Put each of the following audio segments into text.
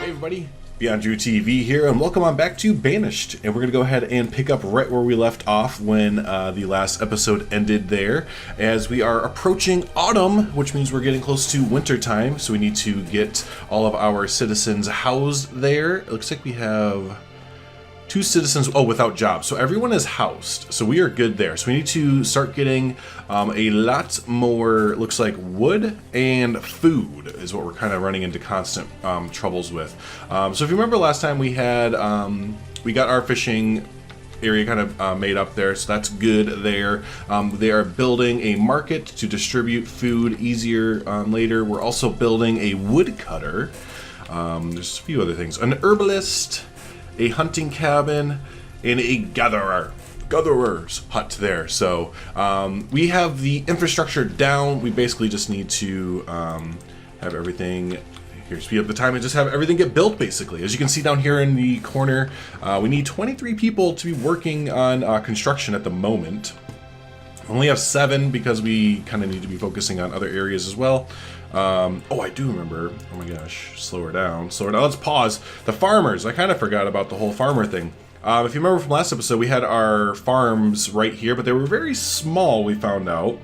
Hey everybody, Beyond Drew TV here, and welcome on back to Banished. And we're going to go ahead and pick up right where we left off when the last episode ended there, as we are approaching autumn, which means we're getting close to winter time, so we need to get all of our citizens housed there. It looks like we have 2 citizens, without jobs. So everyone is housed, so we are good there. So we need to start getting a lot more, looks like wood and food is what we're kind of running into constant troubles with. So if you remember last time we had, we got our fishing area kind of made up there, so that's good there. They are building a market to distribute food easier later. We're also building a woodcutter. There's a few other things. An herbalist, a hunting cabin, and a gatherer's hut there. So we have the infrastructure down. We basically just need to have everything here, speed up the time and just have everything get built basically. As you can see down here in the corner, we need 23 people to be working on construction at the moment. We only have 7 because we kind of need to be focusing on other areas as well. I do remember. Oh my gosh, slow her down. Let's pause. The farmers. I kind of forgot about the whole farmer thing. If you remember from last episode, we had our farms right here, but they were very small, we found out.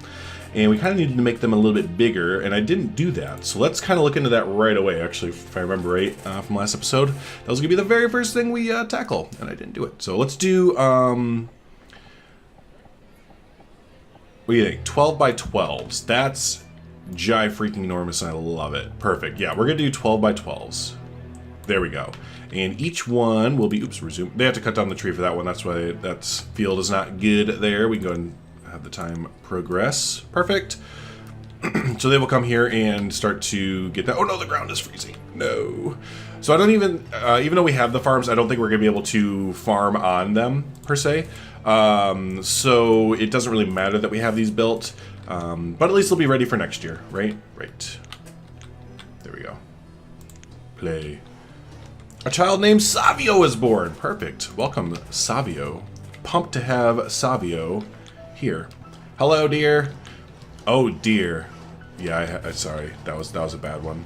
And we kind of needed to make them a little bit bigger, and I didn't do that. So let's kind of look into that right away, actually, if I remember right from last episode. That was going to be the very first thing we tackle, and I didn't do it. So let's do, what do you think? 12 by 12s. That's freaking enormous, and I love it. Perfect. Yeah, we're gonna do 12 by 12s. There we go. And each one will be, resume. They have to cut down the tree for that one. That's why that field is not good there. We can go and have the time progress. Perfect. So they will come here and start to get that. Oh no, the ground is freezing. No. So I don't even though we have the farms, I don't think we're gonna be able to farm on them per se. So it doesn't really matter that we have these built. But at least they'll be ready for next year, right? Right. There we go. Play. A child named Savio is born. Perfect. Welcome, Savio. Pumped to have Savio here. Hello, dear. Oh, dear. Yeah, sorry. That was a bad one.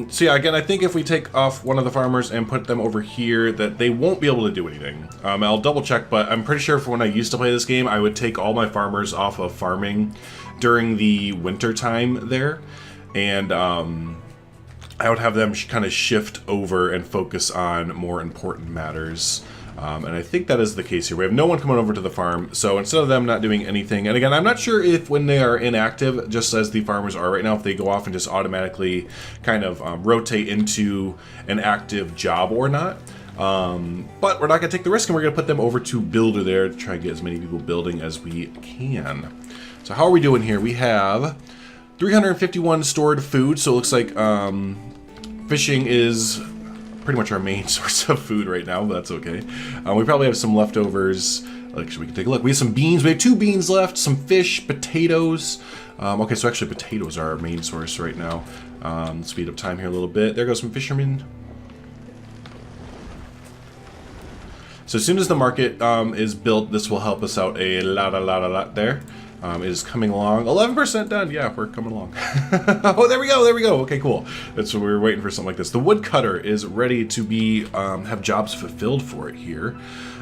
So yeah, again, I think if we take off one of the farmers and put them over here, that they won't be able to do anything. I'll double check, but I'm pretty sure for when I used to play this game, I would take all my farmers off of farming during the winter time there, and I would have them kind of shift over and focus on more important matters. And I think that is the case here. We have no one coming over to the farm, so instead of them not doing anything, and again, I'm not sure if when they are inactive, just as the farmers are right now, if they go off and just automatically kind of rotate into an active job or not. But we're not going to take the risk, and we're going to put them over to builder there to try and get as many people building as we can. So how are we doing here? We have 351 stored food, so it looks like fishing is pretty much our main source of food right now, but that's okay. We probably have some leftovers. Actually, we can take a look. We have some beans. We have 2 beans left, some fish, potatoes. Okay, so actually potatoes are our main source right now. Let's speed up time here a little bit. There goes some fishermen. So as soon as the market is built, this will help us out a lot there. It is coming along. 11% done. Yeah, we're coming along. Oh, there we go. Okay, cool. That's what we were waiting for, something like this. The woodcutter is ready to be have jobs fulfilled for it here,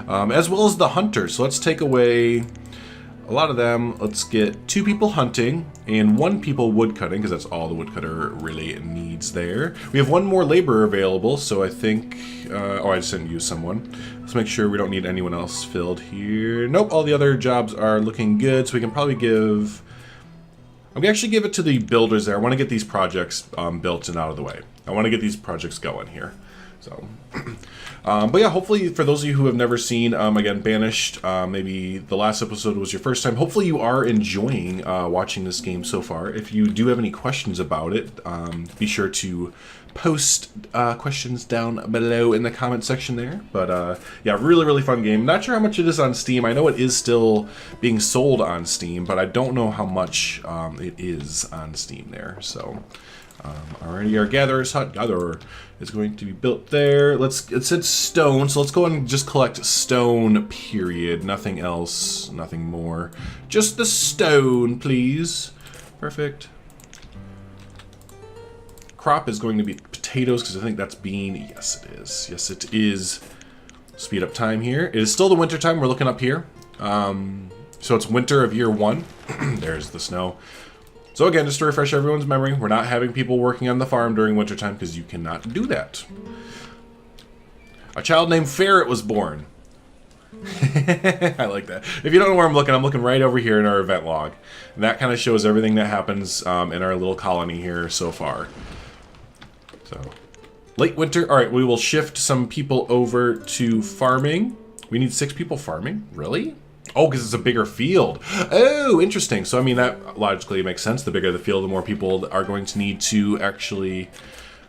as well as the hunter. So let's take away a lot of them. Let's get 2 people hunting and 1 people woodcutting, because that's all the woodcutter really needs there. We have 1 more laborer available, so I think... I just didn't use someone. Let's make sure we don't need anyone else filled here. Nope, all the other jobs are looking good, so we can probably give... I'm going to actually give it to the builders there. I want to get these projects built and out of the way. I want to get these projects going here. So... but yeah, hopefully for those of you who have never seen, again, Banished, maybe the last episode was your first time. Hopefully you are enjoying watching this game so far. If you do have any questions about it, be sure to post questions down below in the comment section there. But yeah, really fun game. Not sure how much it is on Steam. I know it is still being sold on Steam, but I don't know how much it is on Steam there. So... alrighty, our gatherer's hut, gatherer, is going to be built there. It said stone, so let's go and just collect stone, period. Nothing else, nothing more. Just the stone, please. Perfect. Crop is going to be potatoes because I think that's bean. Yes, it is. Yes, it is. Speed up time here. It is still the winter time. We're looking up here. So it's winter of year 1. There's the snow. So again, just to refresh everyone's memory, we're not having people working on the farm during wintertime because you cannot do that. A child named Ferret was born. I like that. If you don't know where I'm looking right over here in our event log. And that kind of shows everything that happens in our little colony here so far. So, late winter. All right, we will shift some people over to farming. We need 6 people farming? Really? Oh, because it's a bigger field. Oh, interesting. So, I mean, that logically makes sense. The bigger the field, the more people are going to need to actually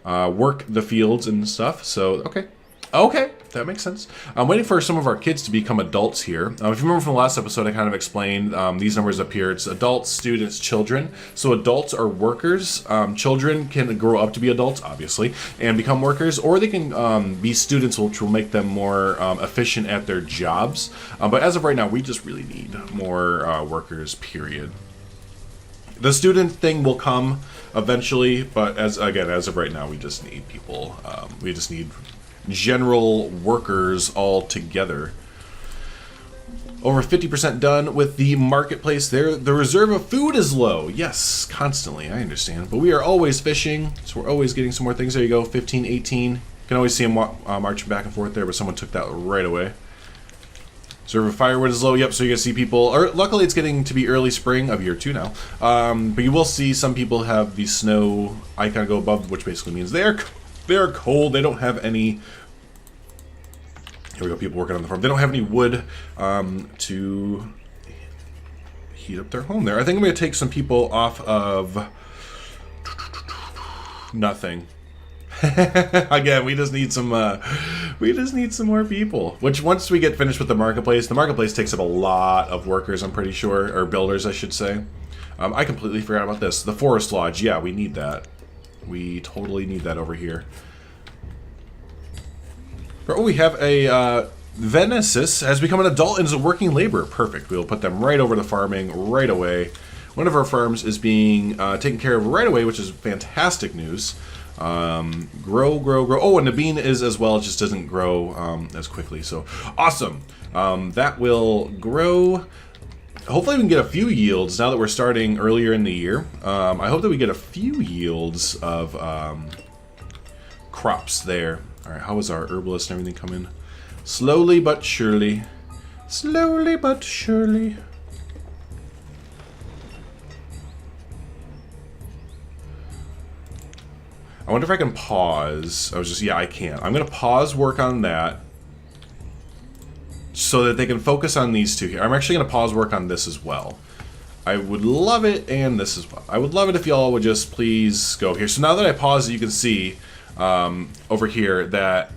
work the fields and stuff. So, okay. Okay, that makes sense. I'm waiting for some of our kids to become adults here. If you remember from the last episode, I kind of explained these numbers up here. It's adults, students, children. So adults are workers. Children can grow up to be adults, obviously, and become workers, or they can be students, which will make them more efficient at their jobs. But as of right now, we just really need more workers, period. The student thing will come eventually, but as of right now, we just need people. We just need general workers all together. Over 50% done with the marketplace there. The reserve of food is low. Yes, constantly, I understand. But we are always fishing, so we're always getting some more things. There you go, 15, 18. You can always see them marching back and forth there, but someone took that right away. Reserve of firewood is low. Yep, so you can see people, or luckily it's getting to be early spring of year 2 now. But you will see some people have the snow icon go above, which basically means they're cold. They don't have any. Here we go. People working on the farm. They don't have any wood to heat up their home there. I think I'm going to take some people off of nothing. Again, we just need some. We just need some more people. Which once we get finished with the marketplace takes up a lot of workers. I'm pretty sure, or builders, I should say. I completely forgot about this. The forest lodge. Yeah, we need that. We totally need that over here. Oh, we have a Venesis has become an adult and is a working laborer. Perfect. We'll put them right over to farming right away. One of our farms is being taken care of right away, which is fantastic news. Grow. Oh, and the bean is as well. It just doesn't grow as quickly. So awesome. That will grow. Hopefully we can get a few yields now that we're starting earlier in the year. I hope that we get a few yields of crops there. All right, how is our herbalist and everything coming? Slowly but surely. Slowly but surely. I wonder if I can pause. Yeah, I can. I'm going to pause work on that so that they can focus on these two here. I'm actually going to pause work on this as well. I would love it, and this as well. I would love it if y'all would just please go here. So now that I pause, you can see over here that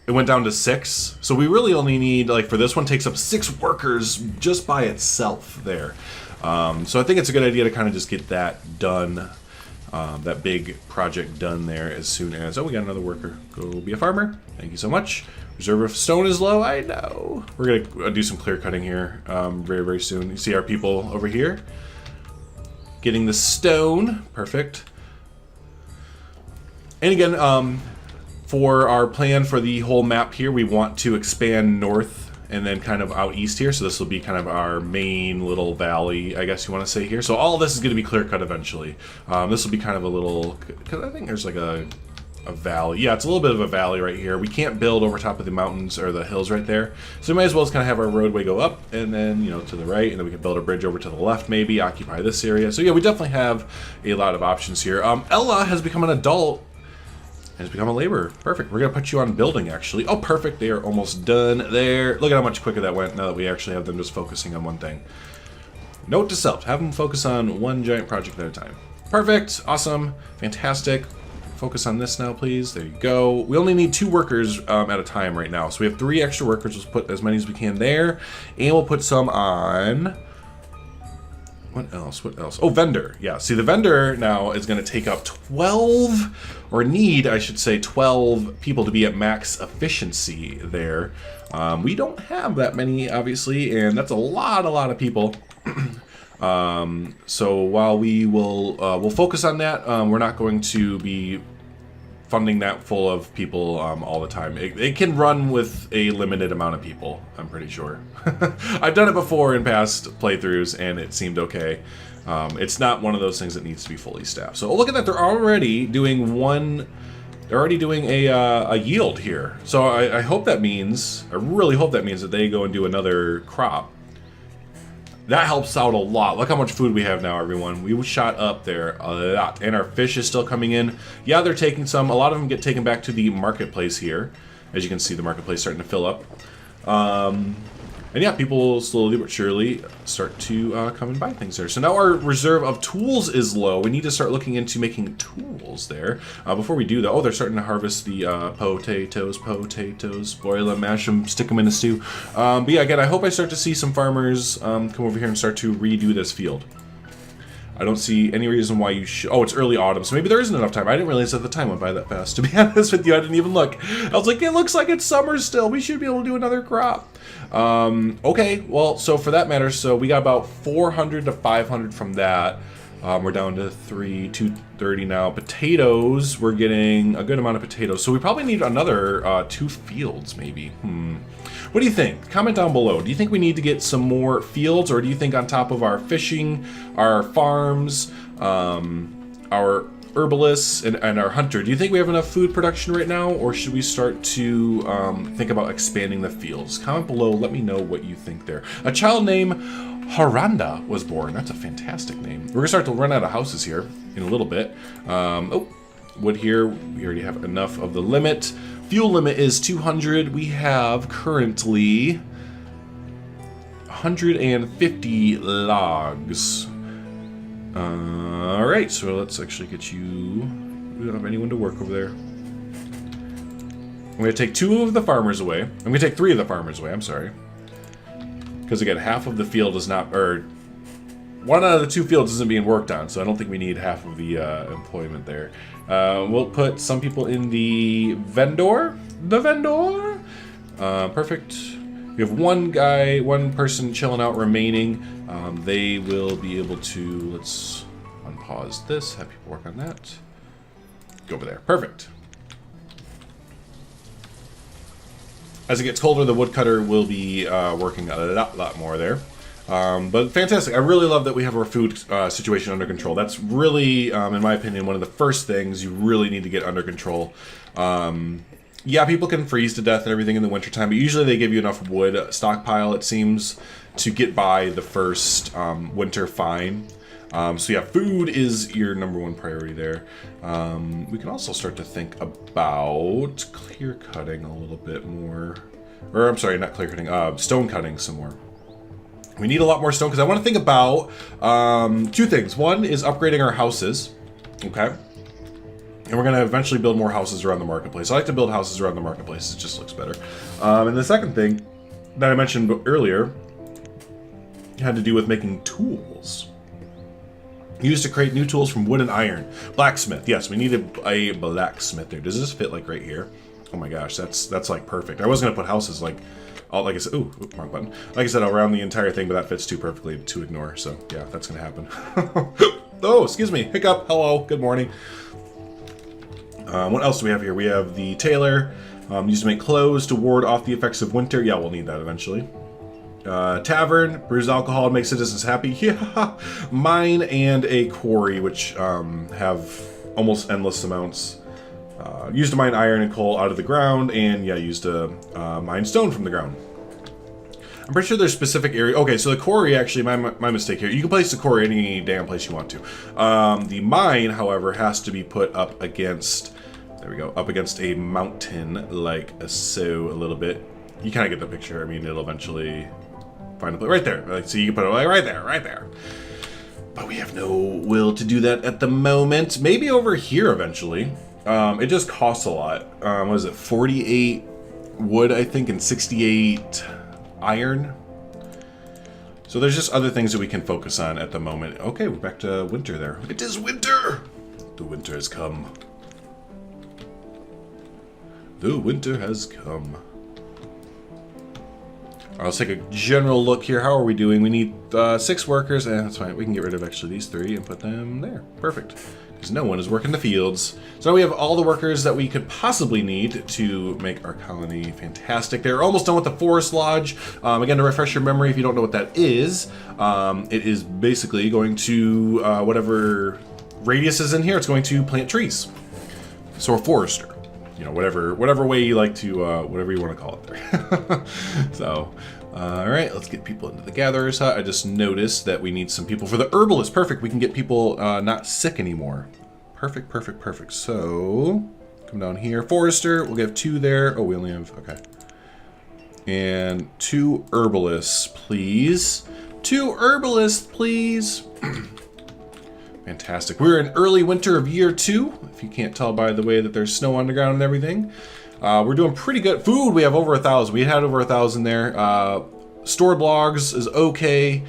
it went down to 6. So we really only need, like for this one, takes up 6 workers just by itself there. So I think it's a good idea to kind of just get that done, that big project done there as soon as, oh, we got another worker. Go be a farmer. Thank you so much. Reserve of stone is low, I know. We're going to do some clear cutting here very, very soon. You see our people over here getting the stone. Perfect. And again, for our plan for the whole map here, we want to expand north and then kind of out east here. So this will be kind of our main little valley, I guess you want to say here. So all of this is going to be clear cut eventually. This will be kind of a little, because I think there's like a valley. Yeah, it's a little bit of a valley right here. We can't build over top of the mountains or the hills right there. So we might as well just kind of have our roadway go up and then, you know, to the right, and then we can build a bridge over to the left maybe, occupy this area. So yeah, we definitely have a lot of options here. Ella has become an adult. Has become a laborer. Perfect. We're going to put you on building, actually. Oh, perfect. They are almost done there. Look at how much quicker that went now that we actually have them just focusing on one thing. Note to self. Have them focus on one giant project at a time. Perfect. Awesome. Fantastic. Focus on this now, please. There you go. We only need 2 workers at a time right now. So we have 3 extra workers. Let's put as many as we can there. And we'll put some on... What else? What else? Oh, vendor. Yeah, see, the vendor now is going to take up 12, or need, I should say, 12 people to be at max efficiency there. We don't have that many, obviously, and that's a lot of people. So while we will we'll focus on that, we're not going to be funding that full of people all the time. It can run with a limited amount of people, I'm pretty sure. I've done it before in past playthroughs, and it seemed okay. It's not one of those things that needs to be fully staffed. So look at that, they're already doing a yield here. So I hope that means, I really hope that means that they go and do another crop. That helps out a lot. Look how much food we have now, everyone. We shot up there a lot. And our fish is still coming in. Yeah, they're taking some. A lot of them get taken back to the marketplace here. As you can see, the marketplace starting to fill up. And yeah, people slowly but surely start to come and buy things there. So now our reserve of tools is low. We need to start looking into making tools there. Before we do that, oh, they're starting to harvest the potatoes, boil them, mash them, stick them in a stew. But yeah, again, I hope I start to see some farmers come over here and start to redo this field. I don't see any reason why you should. Oh, it's early autumn, so maybe there isn't enough time. I didn't realize that the time went by that fast. To be honest with you, I didn't even look. I was like, it looks like it's summer still. We should be able to do another crop. Okay, well, so for that matter, so we got about 400 to 500 from that. We're down to 230 now. Potatoes, we're getting a good amount of potatoes. So we probably need another 2 fields, maybe. What do you think? Comment down below. Do you think we need to get some more fields, or do you think on top of our fishing, our farms, our herbalists, and our hunter, do you think we have enough food production right now, or should we start to think about expanding the fields? Comment below. Let me know what you think there. A child named Haranda was born. That's a fantastic name. We're going to start to run out of houses here in a little bit. Oh, wood here. We already have enough of the limit. Fuel limit is 200. We have currently 150 logs. Alright, so let's actually get you... We don't have anyone to work over there. I'm going to take 2 of the farmers away. I'm going to take 3 of the farmers away, I'm sorry. Because again, half of the field is not... Or 1 out of the 2 fields isn't being worked on, so I don't think we need half of the employment there. We'll put some people in the vendor. Perfect. We have one person chilling out remaining. They will be able to, let's unpause this, have people work on that. Go over there. Perfect. As it gets colder, the woodcutter will be working a lot more there. But fantastic. I really love that we have our food situation under control. That's really, in my opinion, one of the first things you really need to get under control. Yeah, people can freeze to death and everything in the wintertime, but usually they give you enough wood stockpile, it seems, to get by the first winter fine. So yeah, food is your #1 priority there. We can also start to think about clear cutting a little bit more. Or, I'm sorry, not clear cutting, stone cutting some more. We need a lot more stone, because I want to think about 2 things. One is upgrading our houses, okay? And we're going to eventually build more houses around the marketplace. I like to build houses around the marketplace. It just looks better. And the second thing that I mentioned earlier had to do with making tools. Used to create new tools from wood and iron. Blacksmith. Yes, we need a blacksmith there. Does this fit like right here? Oh my gosh, that's like perfect. I was going to put houses like I said, ooh, wrong button. Like I said, around the entire thing, but that fits too perfectly to ignore. So yeah, that's going to happen. Oh, excuse me. Hiccup. Hello. Good morning. What else do we have here? We have the tailor, used to make clothes to ward off the effects of winter. Yeah, we'll need that eventually. Tavern, brews alcohol, makes citizens happy. Yeah, mine and a quarry, which have almost endless amounts. Used to mine iron and coal out of the ground, and yeah, used to mine stone from the ground. I'm pretty sure there's specific area. Okay, so the quarry, actually, my mistake here. You can place the quarry any damn place you want to. The mine, however, has to be put up against, there we go, up against a mountain, like so, a little bit. You kind of get the picture. I mean, it'll eventually find a place right there. Like, so you can put it like right there. But we have no will to do that at the moment. Maybe over here eventually. It just costs a lot. What is it? 48 wood, I think, and 68 iron. So there's just other things that we can focus on at the moment. Okay, we're back to winter there. It is winter! The winter has come. The winter has come. Let's take a general look here. How are we doing? We need 6 workers. That's fine. We can get rid of actually these 3 and put them there. Perfect. because no one is working the fields. So now we have all the workers that we could possibly need to make our colony fantastic. They're almost done with the forest lodge. Again, to refresh your memory, if you don't know what that is, it is basically going to, whatever radius is in here, it's going to plant trees. So a forester. You know, whatever way you like to, whatever you want to call it there. So, all right, let's get people into the gatherer's hut. I just noticed that we need some people for the herbalist. Perfect, we can get people not sick anymore. Perfect, perfect, perfect. So, come down here. Forester, we'll get 2 there. Oh, we only have, okay. And 2 herbalists, please. 2 herbalists, please. Fantastic. We're in early winter of year 2, if you can't tell by the way that there's snow on the ground and everything. We're doing pretty good. Food, we have over 1,000. We had over 1,000 there. Stored logs is okay.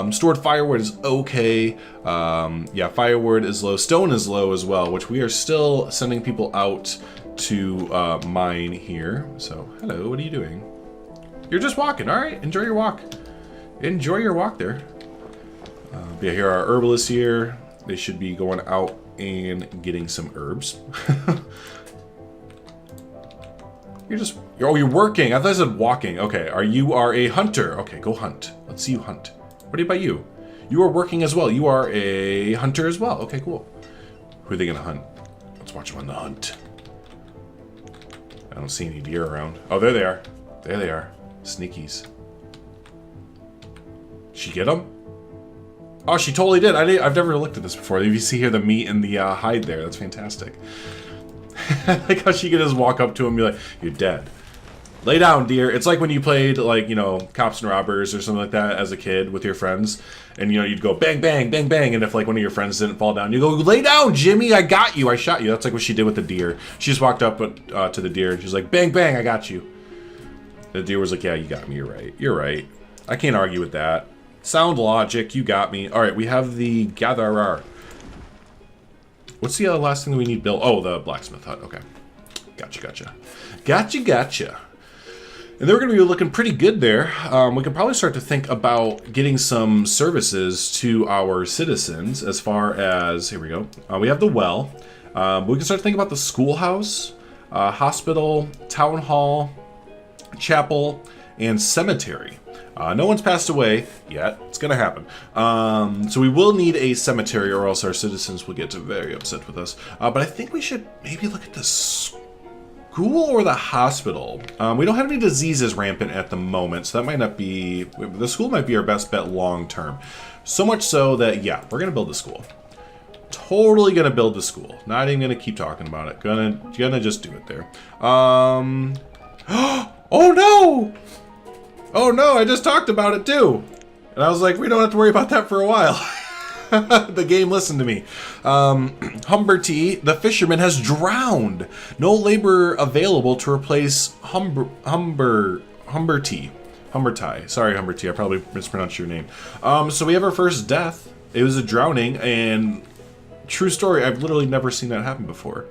Stored firewood is okay. Yeah, firewood is low. Stone is low as well, which we are still sending people out to mine here. So, hello, what are you doing? You're just walking. All right, enjoy your walk. Enjoy your walk there. Yeah, here are our herbalists here. They should be going out and getting some herbs. You're working. I thought I said walking. Okay, you are a hunter. Okay, go hunt. Let's see you hunt. What about you? You are working as well. You are a hunter as well. Okay, cool. Who are they gonna hunt? Let's watch them on the hunt. I don't see any deer around. Oh, there they are. There they are. Sneakies. Did she get them? Oh, she totally did. I've never looked at this before. You see here the meat and the hide there. That's fantastic. I like how she can just walk up to him and be like, "You're dead. Lay down, dear." It's like when you played, like, you know, Cops and Robbers or something like that as a kid with your friends. And, you know, you'd go bang, bang, bang, bang. And if, like, one of your friends didn't fall down, you go, "Lay down, Jimmy. I got you. I shot you." That's like what she did with the deer. She just walked up to the deer and she's like, "Bang, bang. I got you." The deer was like, "Yeah, you got me. You're right. You're right. I can't argue with that. Sound logic. You got me." All right, we have the gatherer. What's the last thing that we need built? Oh, the blacksmith hut. Okay. Gotcha, gotcha. Gotcha, gotcha. And then we're going to be looking pretty good there. We can probably start to think about getting some services to our citizens as far as, here we go. We have the well. We can start to think about the schoolhouse, hospital, town hall, chapel, and cemetery. No one's passed away yet. It's going to happen. So we will need a cemetery or else our citizens will get very upset with us. But I think we should maybe look at the school or the hospital. We don't have any diseases rampant at the moment, so that might not be... The school might be our best bet long term. So much so that, yeah, we're going to build the school. Totally going to build the school. Not even going to keep talking about it. Gonna just do it there. Oh no! Oh no, I just talked about it too. And I was like, we don't have to worry about that for a while. The game listened to me. Humberty, the fisherman, has drowned. No labor available to replace Humberty. Sorry, Humberty, I probably mispronounced your name. So we have our first death. It was a drowning, and true story, I've literally never seen that happen before.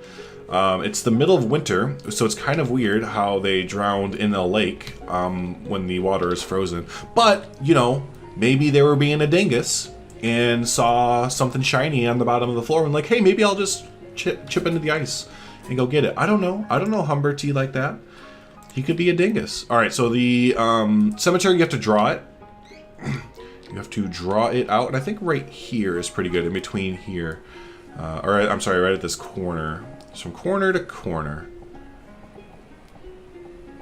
It's the middle of winter, so it's kind of weird how they drowned in a lake when the water is frozen. But, you know, maybe they were being a dingus and saw something shiny on the bottom of the floor and like, hey, maybe I'll just chip into the ice and go get it. I don't know. I don't know Humberty like that. He could be a dingus. All right, so the cemetery, you have to draw it. You have to draw it out, and I think right here is pretty good, in between here. Or I'm sorry, right at this corner. It's from corner to corner.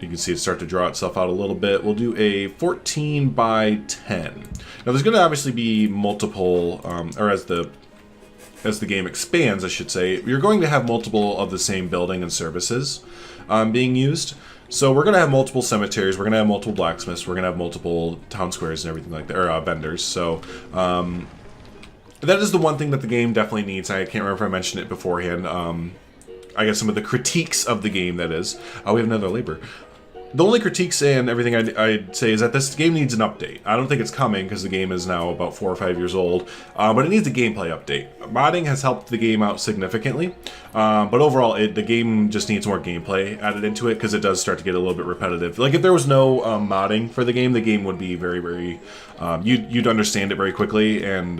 You can see it start to draw itself out a little bit. We'll do a 14 by 10. Now there's going to obviously be multiple, or as the game expands, I should say, you're going to have multiple of the same building and services being used. So we're going to have multiple cemeteries, we're going to have multiple blacksmiths, we're going to have multiple town squares and everything like that, or vendors. So that is the one thing that the game definitely needs. I can't remember if I mentioned it beforehand. I guess some of the critiques of the game, that is. We have another labor. The only critiques and everything I'd say is that this game needs an update. I don't think it's coming because the game is now about 4 or 5 years old, but it needs a gameplay update. Modding has helped the game out significantly, but overall the game just needs more gameplay added into it because it does start to get a little bit repetitive. Like if there was no modding for the game would be very, very, you'd understand it very quickly, and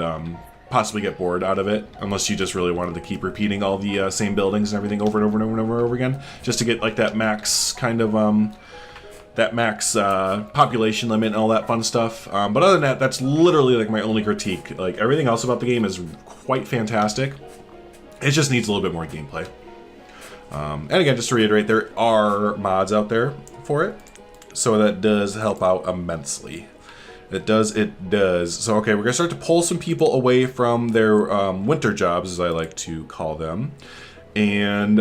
possibly get bored out of it, unless you just really wanted to keep repeating all the same buildings and everything over and over and over and over and over again, just to get like that max kind of population limit and all that fun stuff. But other than that, that's literally like my only critique. Like everything else about the game is quite fantastic. It just needs a little bit more gameplay. And again, just to reiterate, there are mods out there for it, so that does help out immensely. It does. So, okay, we're going to start to pull some people away from their winter jobs, as I like to call them, and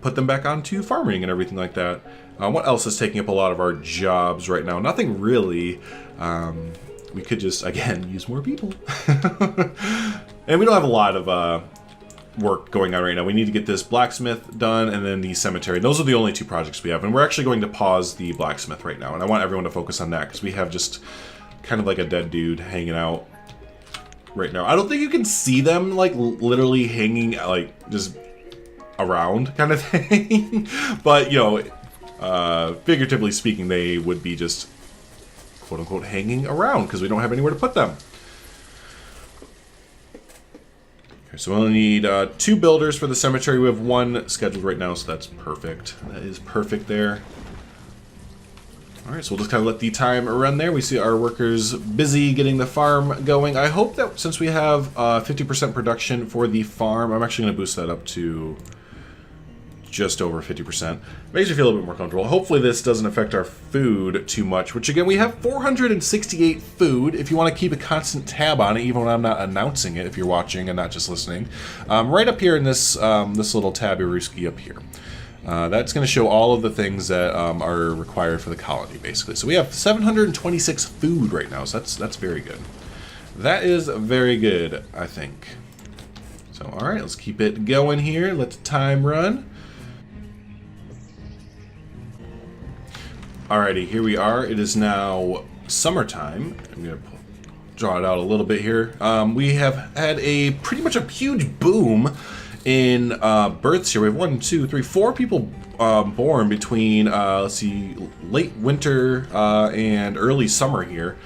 put them back onto farming and everything like that. What else is taking up a lot of our jobs right now? Nothing really. We could just, again, use more people. And we don't have a lot of work going on right now. We need to get this blacksmith done and then the cemetery. Those are the only two projects we have. And we're actually going to pause the blacksmith right now. And I want everyone to focus on that because we have just kind of like a dead dude hanging out right now. I don't think you can see them like literally hanging like just around kind of thing. But, you know, figuratively speaking, they would be just quote unquote hanging around because we don't have anywhere to put them. Okay, so we only need 2 builders for the cemetery. We have 1 scheduled right now, so that's perfect. That is perfect there. Alright, so we'll just kind of let the time run there. We see our workers busy getting the farm going. I hope that since we have 50% production for the farm, I'm actually going to boost that up to just over 50%. Makes me feel a little bit more comfortable. Hopefully this doesn't affect our food too much, which again, we have 468 food. If you want to keep a constant tab on it, even when I'm not announcing it, if you're watching and not just listening, right up here in this, this little tabby-rooski up here. That's going to show all of the things that are required for the colony, basically. So we have 726 food right now, so that's very good. That is very good, I think. So, all right, let's keep it going here. Let the time run. Alrighty, here we are. It is now summertime. I'm going to draw it out a little bit here. We have had pretty much a huge boom in births here. We have 1, 2, 3, 4 people born between, let's see, late winter and early summer here.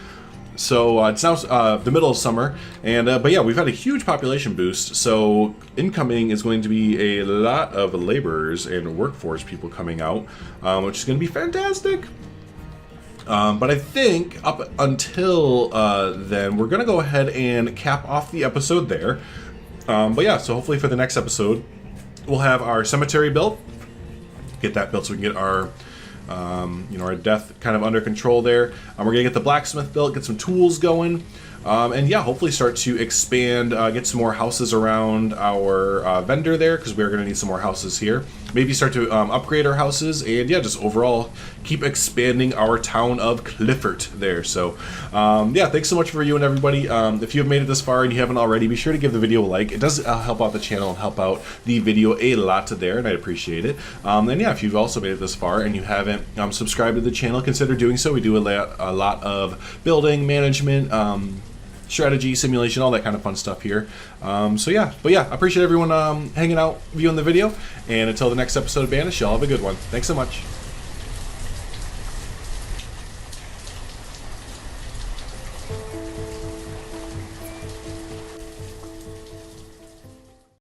So it's now the middle of summer, and but yeah, we've had a huge population boost. So incoming is going to be a lot of laborers and workforce people coming out, which is going to be fantastic. But I think up until then, we're going to go ahead and cap off the episode there. But yeah, so hopefully for the next episode, we'll have our cemetery built. Get that built so we can get our you know, our death kind of under control there. We're gonna get the blacksmith built, get some tools going, and yeah, hopefully start to expand, get some more houses around our vendor there, because we're gonna need some more houses here. Maybe start to upgrade our houses, and yeah, just overall keep expanding our town of Clifford there. So yeah, thanks so much for viewing, everybody. If you have made it this far and you haven't already, be sure to give the video a like. It does help out the channel and help out the video a lot there, and I appreciate it. And yeah, if you've also made it this far and you haven't subscribed to the channel, consider doing so. We do a lot of building, management, strategy, simulation, all that kind of fun stuff here. So yeah, but yeah, I appreciate everyone hanging out, viewing the video, and until the next episode of Banished, y'all have a good one. Thanks so much.